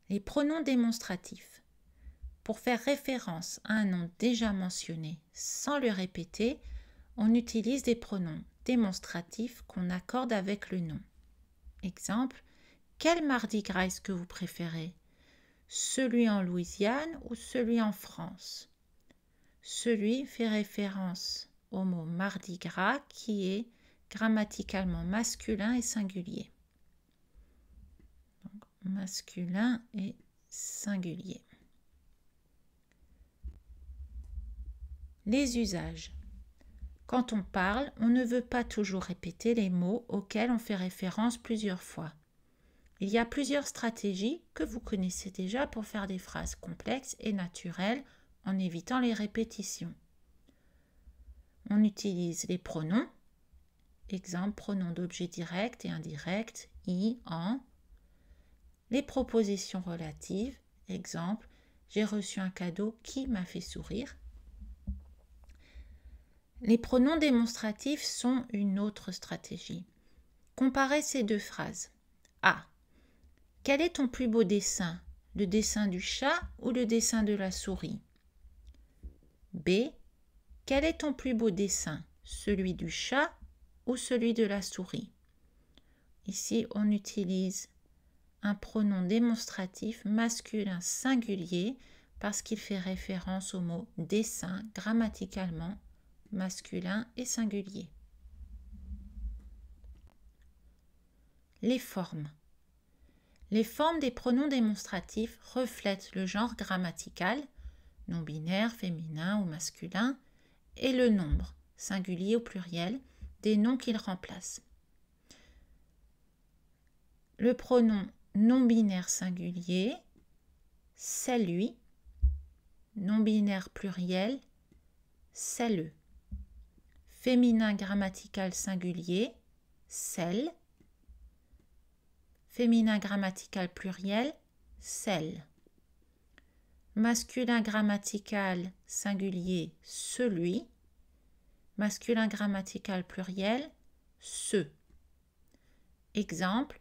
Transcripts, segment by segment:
Les pronoms démonstratifs. Pour faire référence à un nom déjà mentionné sans le répéter, on utilise des pronoms démonstratifs qu'on accorde avec le nom. Exemple, quel Mardi Gras est-ce que vous préférez? Celui en Louisiane ou celui en France? Celui fait référence au mot Mardi Gras qui est grammaticalement masculin et singulier. Donc, masculin et singulier. Les usages. Quand on parle, on ne veut pas toujours répéter les mots auxquels on fait référence plusieurs fois. Il y a plusieurs stratégies que vous connaissez déjà pour faire des phrases complexes et naturelles en évitant les répétitions. On utilise les pronoms, exemple pronoms d'objet direct et indirect, i, en. Les propositions relatives, exemple j'ai reçu un cadeau qui m'a fait sourire. Les pronoms démonstratifs sont une autre stratégie. Comparez ces deux phrases. A. Quel est ton plus beau dessin? Le dessin du chat ou le dessin de la souris? B. Quel est ton plus beau dessin? Celui du chat ou celui de la souris? Ici, on utilise un pronom démonstratif masculin singulier parce qu'il fait référence au mot dessin grammaticalement masculin et singulier. Les formes. Les formes des pronoms démonstratifs reflètent le genre grammatical, non-binaire, féminin ou masculin, et le nombre, singulier ou pluriel, des noms qu'ils remplacent. Le pronom non-binaire singulier, c'est lui. Non-binaire pluriel, c'est le. Féminin grammatical singulier, celle. Féminin grammatical pluriel, celle. Masculin grammatical singulier, celui. Masculin grammatical pluriel, ce. Exemple,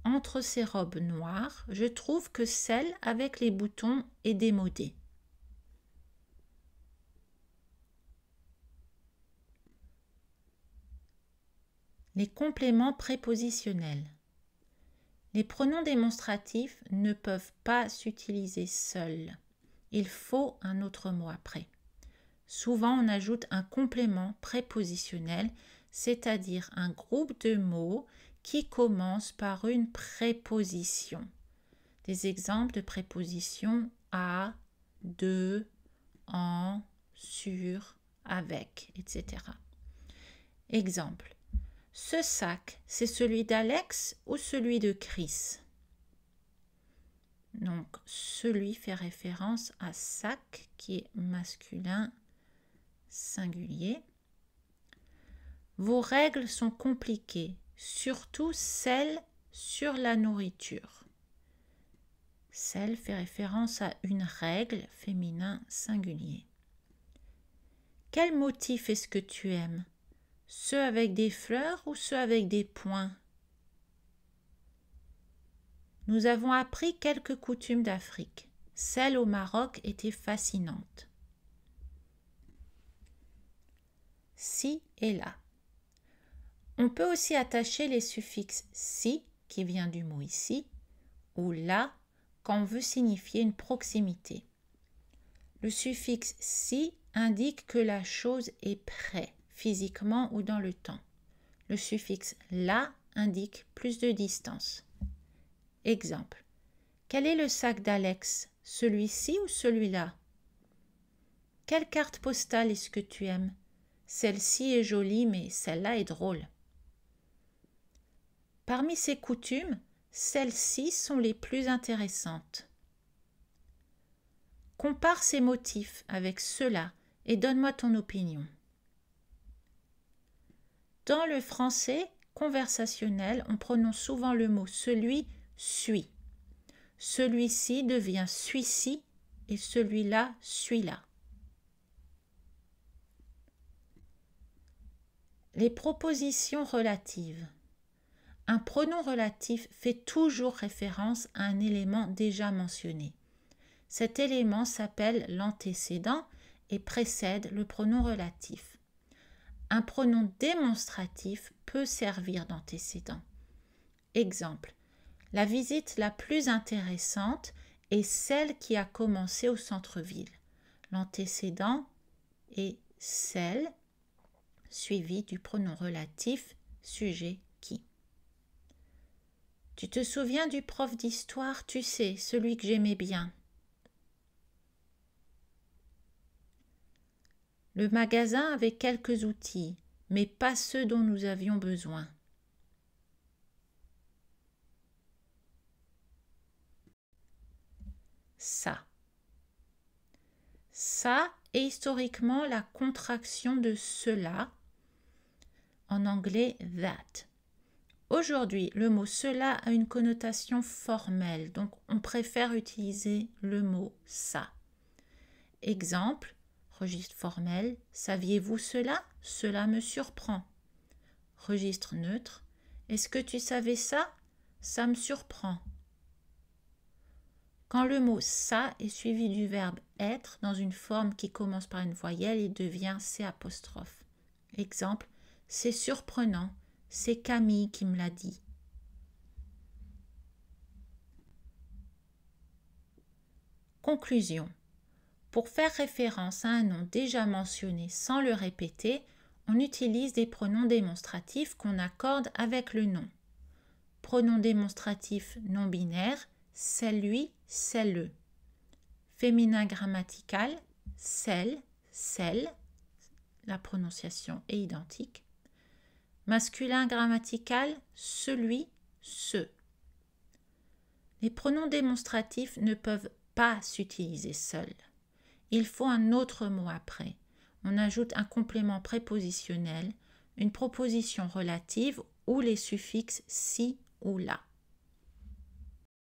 entre ces robes noires, je trouve que celle avec les boutons est démodée. Les compléments prépositionnels. Les pronoms démonstratifs ne peuvent pas s'utiliser seuls. Il faut un autre mot après. Souvent, on ajoute un complément prépositionnel, c'est-à-dire un groupe de mots qui commence par une préposition. Des exemples de prépositions à, de, en, sur, avec, etc. Exemple. Ce sac, c'est celui d'Alex ou celui de Chris? Donc, celui fait référence à sac qui est masculin singulier. Vos règles sont compliquées, surtout celles sur la nourriture. Celle fait référence à une règle féminin singulier. Quel motif est-ce que tu aimes? Ceux avec des fleurs ou ceux avec des points? Nous avons appris quelques coutumes d'Afrique. Celle au Maroc était fascinante. Si et là. On peut aussi attacher les suffixes si, qui vient du mot ici, ou là, quand on veut signifier une proximité. Le suffixe si indique que la chose est près, physiquement ou dans le temps. Le suffixe là indique plus de distance. Exemple. Quel est le sac d'Alex? Celui-ci ou celui-là? Quelle carte postale est-ce que tu aimes? Celle-ci est jolie, mais celle-là est drôle. Parmi ces coutumes, celles-ci sont les plus intéressantes. Compare ces motifs avec ceux-là et donne-moi ton opinion. Dans le français conversationnel, on prononce souvent le mot celui, suis. Celui-ci devient suis-ci et celui-là, suis-là. Les propositions relatives. Un pronom relatif fait toujours référence à un élément déjà mentionné. Cet élément s'appelle l'antécédent et précède le pronom relatif. Un pronom démonstratif peut servir d'antécédent. Exemple, la visite la plus intéressante est celle qui a commencé au centre-ville. L'antécédent est celle, suivi du pronom relatif sujet qui. Tu te souviens du prof d'histoire, tu sais, celui que j'aimais bien. Le magasin avait quelques outils, mais pas ceux dont nous avions besoin. Ça. Ça est historiquement la contraction de cela, en anglais that. Aujourd'hui, le mot cela a une connotation formelle, donc on préfère utiliser le mot ça. Exemple, registre formel, saviez-vous cela? Cela me surprend. Registre neutre, est-ce que tu savais ça? Ça me surprend. Quand le mot ça est suivi du verbe être dans une forme qui commence par une voyelle, il devient C'. Exemple, c'est surprenant, c'est Camille qui me l'a dit. Conclusion. Pour faire référence à un nom déjà mentionné sans le répéter, on utilise des pronoms démonstratifs qu'on accorde avec le nom. Pronom démonstratif non binaire, c'est lui, c'est le. Féminin grammatical, celle, celle, la prononciation est identique. Masculin grammatical, celui, ce. Les pronoms démonstratifs ne peuvent pas s'utiliser seuls. Il faut un autre mot après. On ajoute un complément prépositionnel, une proposition relative ou les suffixes si ou là.